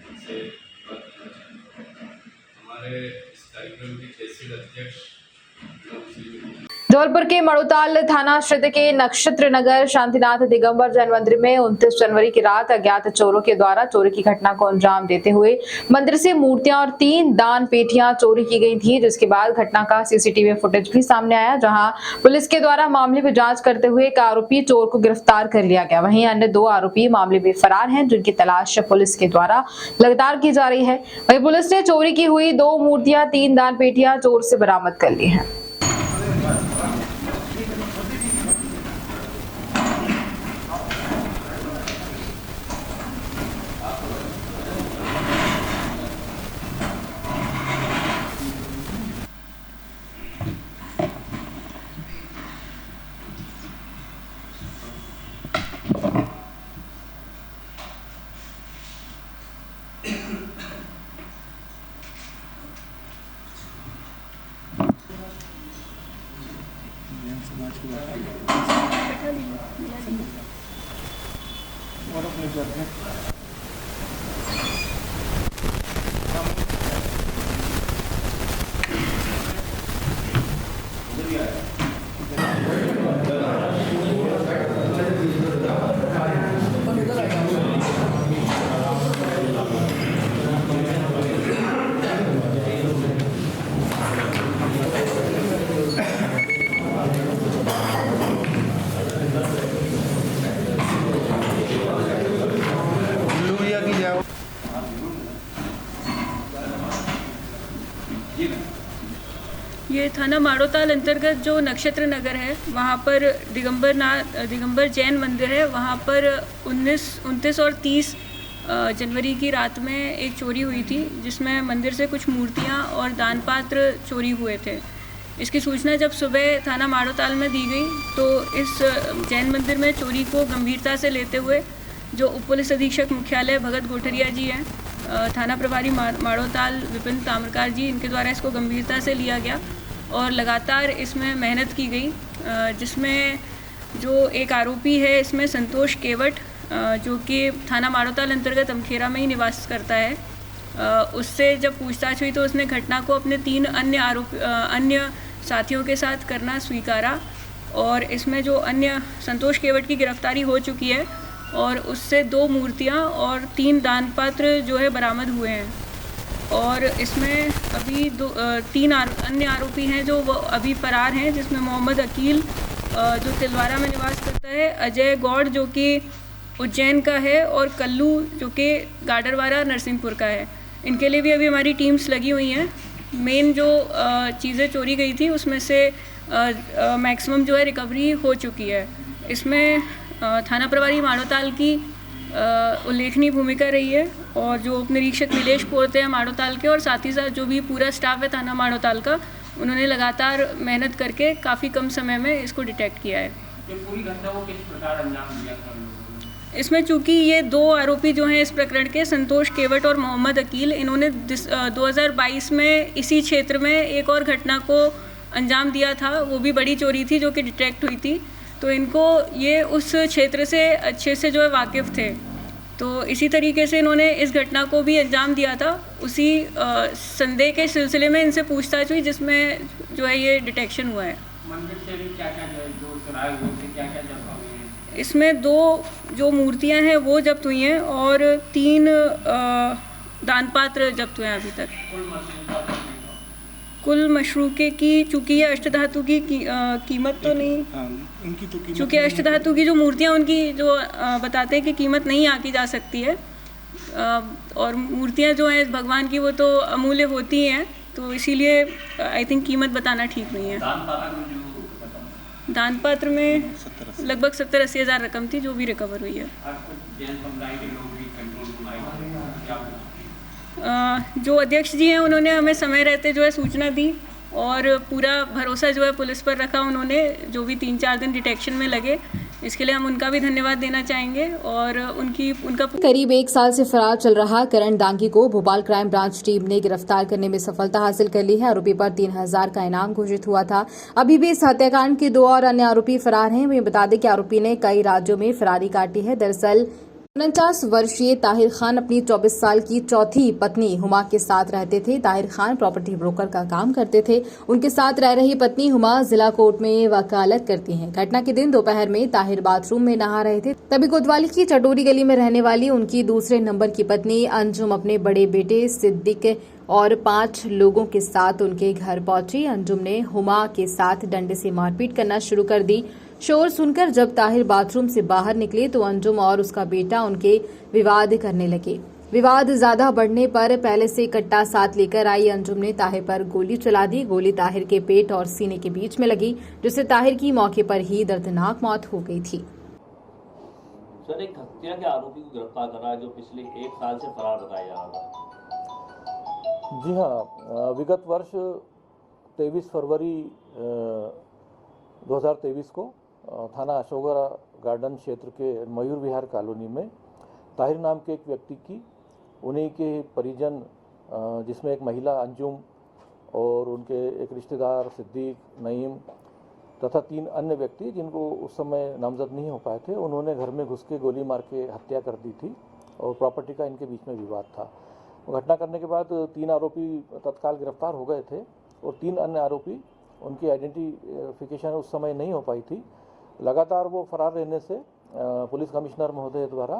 हमसे बात करना चाहते हैं। हमारे इस कार्यक्रम के तहसील अध्यक्ष जबलपुर के मड़ोताल थाना क्षेत्र के नक्षत्र नगर शांतिनाथ दिगंबर जैन मंदिर में 29 जनवरी की रात अज्ञात चोरों के द्वारा चोरी की घटना को अंजाम देते हुए मंदिर से मूर्तियां और 3 दान पेटियां चोरी की गई थी, जिसके बाद घटना का सीसीटीवी फुटेज भी सामने आया, जहां पुलिस के द्वारा मामले में जांच करते हुए एक आरोपी चोर को गिरफ्तार कर लिया गया। वहीं अन्य 2 आरोपी मामले में फरार हैं, जिनकी तलाश पुलिस के द्वारा लगातार की जा रही है। वहीं पुलिस ने चोरी की हुई 2 मूर्तियां 3 दान पेटियां चोर से बरामद कर ली है। ये थाना माड़ोताल अंतर्गत जो नक्षत्र नगर है, वहाँ पर दिगंबर जैन मंदिर है। वहाँ पर 29 और 30 जनवरी की रात में एक चोरी हुई थी, जिसमें मंदिर से कुछ मूर्तियाँ और दान पात्र चोरी हुए थे। इसकी सूचना जब सुबह थाना माड़ोताल में दी गई तो इस जैन मंदिर में चोरी को गंभीरता से लेते हुए जो उप पुलिस अधीक्षक मुख्यालय भगत गोठरिया जी हैं, थाना प्रभारी माड़ोताल विपिन ताम्रकार जी, इनके द्वारा इसको गंभीरता से लिया गया और लगातार इसमें मेहनत की गई, जिसमें जो एक आरोपी है इसमें संतोष केवट, जो कि थाना माड़ोताल अंतर्गत अमखेरा में ही निवास करता है, उससे जब पूछताछ हुई तो उसने घटना को अपने 3 अन्य साथियों के साथ करना स्वीकारा और इसमें जो अन्य संतोष केवट की गिरफ्तारी हो चुकी है और उससे 2 मूर्तियां और 3 दान पात्र जो है बरामद हुए हैं। और इसमें अभी 3 अन्य आरोपी हैं जो वो अभी फरार हैं, जिसमें मोहम्मद अकील जो तिलवारा में निवास करता है, अजय गौड़ जो कि उज्जैन का है और कल्लू जो कि गाडरवारा नरसिंहपुर का है। इनके लिए भी अभी हमारी टीम्स लगी हुई हैं। मेन जो चीज़ें चोरी गई थी उसमें से मैक्सिमम जो है रिकवरी हो चुकी है। इसमें थाना प्रभारी माड़ोताल की उल्लेखनीय भूमिका रही है और जो उप निरीक्षक नीलेश पोरते हैं माड़ोताल के और साथ ही साथ जो भी पूरा स्टाफ है थाना माड़ोताल का, उन्होंने लगातार मेहनत करके काफ़ी कम समय में इसको डिटेक्ट किया है। पूरी घटना को किस प्रकार अंजाम दिया था? इसमें चूंकि ये 2 आरोपी जो हैं इस प्रकरण के, संतोष केवट और मोहम्मद अकील, इन्होंने 2022 में इसी क्षेत्र में एक और घटना को अंजाम दिया था, वो भी बड़ी चोरी थी जो कि डिटेक्ट हुई थी। तो इनको ये उस क्षेत्र से अच्छे से जो है वाकिफ़ थे, तो इसी तरीके से इन्होंने इस घटना को भी अंजाम दिया था। उसी संदेह के सिलसिले में इनसे पूछताछ हुई, जिसमें जो है ये डिटेक्शन हुआ है। मंदिर से भी क्या-क्या जो चुराए हुए थे, क्या-क्या जब्त हुए हैं? इसमें 2 जो मूर्तियां हैं वो जब्त हुई हैं और 3 दान पात्र जब्त हुए हैं अभी तक। कुल मशरूके की चूँकि ये अष्टधातु की कीमत तो नहीं, इनकी तो कीमत, चूँकि अष्टधातु की जो मूर्तियाँ उनकी जो बताते हैं कि कीमत नहीं आंकी जा सकती है, और मूर्तियाँ जो हैं भगवान की वो तो अमूल्य होती हैं, तो इसीलिए आई थिंक कीमत बताना ठीक नहीं है। दान पात्र में लगभग 70-80 हज़ार रकम थी जो भी रिकवर हुई है। जो अध्यक्ष जी हैं उन्होंने हमें समय रहते जो है सूचना दी और पूरा भरोसा जो है पुलिस पर रखा उन्होंने। जो भी 3-4 दिन डिटेक्शन में लगे, इसके लिए हम उनका भी धन्यवाद देना चाहेंगे और उनका करीब 1 साल से फरार चल रहा करण दांगी को भोपाल क्राइम ब्रांच टीम ने गिरफ्तार करने में सफलता हासिल कर ली है। आरोपी पर 3000 का इनाम घोषित हुआ था। अभी भी इस हत्याकांड के 2 और अन्य आरोपी फरार हैं। वहीं बता दें कि आरोपी ने कई राज्यों में फरारी काटी है। दरअसल 49 वर्षीय ताहिर खान अपनी 24 साल की चौथी पत्नी हुमा के साथ रहते थे। ताहिर खान प्रॉपर्टी ब्रोकर का काम करते थे। उनके साथ रह रही पत्नी हुमा जिला कोर्ट में वकालत करती हैं। घटना के दिन दोपहर में ताहिर बाथरूम में नहा रहे थे, तभी कोतवाली की चटोरी गली में रहने वाली उनकी दूसरे नंबर की पत्नी अंजुम अपने बड़े बेटे सिद्दीक और 5 लोगों के साथ उनके घर पहुंची। अंजुम ने हुमा के साथ डंडे से मारपीट करना शुरू कर दी। शोर सुनकर जब ताहिर बाथरूम से बाहर निकले तो अंजुम और उसका बेटा उनके विवाद करने लगे। विवाद ज्यादा बढ़ने पर पहले से कट्टा साथ लेकर आई अंजुम ने ताहिर पर गोली चला दी। गोली ताहिर के पेट और सीने के बीच में लगी, जिससे ताहिर की मौके पर ही दर्दनाक मौत हो गई थी। सर, एक हत्या के आरोपी को गिरफ्तार करा जो पिछले 1 साल से फरार बताया जा रहा था। जी हाँ, विगत वर्ष 23 फरवरी 2023 को थाना अशोका गार्डन क्षेत्र के मयूर विहार कॉलोनी में ताहिर नाम के एक व्यक्ति की उन्हीं के परिजन, जिसमें एक महिला अंजुम और उनके एक रिश्तेदार सिद्दीक, नईम तथा 3 अन्य व्यक्ति जिनको उस समय नामजद नहीं हो पाए थे, उन्होंने घर में घुस के गोली मार के हत्या कर दी थी और प्रॉपर्टी का इनके बीच में विवाद था। घटना करने के बाद 3 आरोपी तत्काल गिरफ्तार हो गए थे और 3 अन्य आरोपी उनकी आइडेंटिफिकेशन उस समय नहीं हो पाई थी। लगातार वो फरार रहने से पुलिस कमिश्नर महोदय द्वारा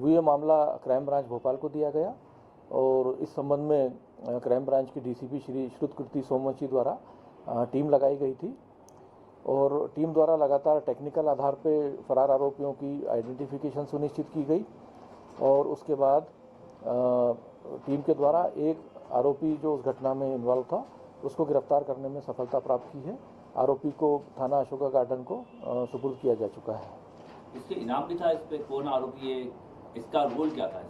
ये मामला क्राइम ब्रांच भोपाल को दिया गया और इस संबंध में क्राइम ब्रांच की डीसीपी श्री श्रुतकृति सोमवंशी द्वारा टीम लगाई गई थी और टीम द्वारा लगातार टेक्निकल आधार पर फरार आरोपियों की आइडेंटिफिकेशन सुनिश्चित की गई और उसके बाद टीम के द्वारा एक आरोपी जो उस घटना में इन्वॉल्व था उसको गिरफ्तार करने में सफलता प्राप्त की है। आरोपी को थाना अशोका गार्डन को सुपुर्द किया जा चुका है। इसके इनाम भी था, इस पे कौन आरोपी है, इसका रोल क्या था?